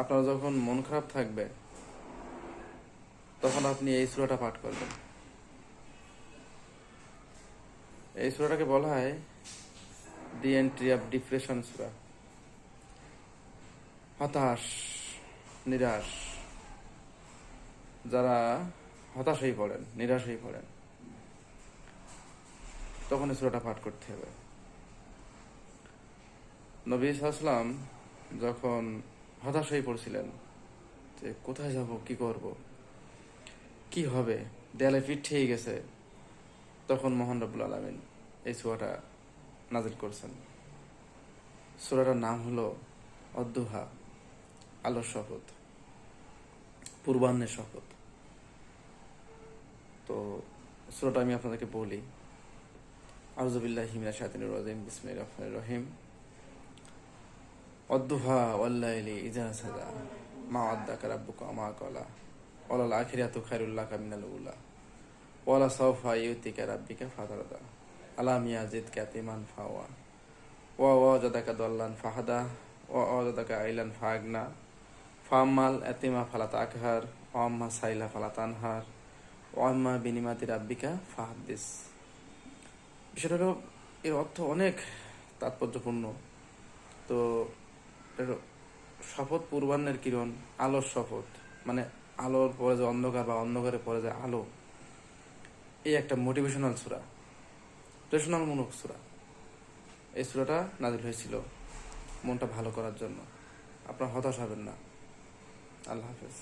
আপনার যখন মন খারাপ থাকবে তখন আপনি এই সূরাটা পাঠ করবেন। এই সূরাটাকে বলা হয় দি এন্ট্রি অফ ডিপ্রেশন সূরা। হতাশ, নিরাশ, যারা হতাশ হয়ে পড়েন, নিরাশ হয়ে পড়েন, তখন এই সূরাটা পাঠ করতে হবে। নবী সাল্লাল্লাহু আলাইহি ওয়াসাল্লাম যখন হতাশ হয়ে পড়ছিলেন যে কোথায় যাব, কি করব, কি হবে, দেয়ালে পিঠ ঠেকে গেছে, তখন মহান রব্বুল আলামিন এই সূরাটা নাজিল করছেন। সূরাটার নাম হলো অদ্দুহা, আলোর শপথ, পূর্বাহ্নের শপথ। তো সূরাটা আমি আপনাদেরকে বলি। আউযু বিল্লাহি মিনাশ শাইতানির রাজিম, বিসমিল্লাহির রহমানির রহিম। অদ্দুহা ওয়াল-লাইলি ইযা সাজা, মা ওয়াদ্দাকা রাব্বুকা ওয়া মা ক্বালা, ওয়ালাল আখিরাতু খায়রুল লাকা মিনাল উলা, ওয়ালা সাওফা ইউতিকা রাব্বিকা ফাতারদা, আলাম ইয়াজিদকা ইয়াতীমান ফাওয়া, ওয়া ওয়াজাদাকা দাল্লান ফাহাদা, ওয়া ওয়াজাদাকা আইলান ফাগনা, ফাআম্মাল ইয়াতীমা ফালা তাকহার, ওয়া আম্মা সাইলা ফালা তানহার, ওয়া আম্মা বিনিমাতি রাব্বিকা ফাহাদ্দিস। বিষয়টা হলো, এর অর্থ অনেক তাৎপর্যপূর্ণ। তো এর শপথ, পূর্বাহ্নের কিরণ, আলোর শপথ, মানে আলোর পরে যে অন্ধকার বা অন্ধকারের পরে যে আলো, এই একটা মোটিভেশনাল সূরা, প্রেরণামূলক সূরা। এই সূরাটা নাযিল হয়েছিল মনটা ভালো করার জন্য। আপনারা হতাশ হবেন না। আল্লাহ হাফেজ।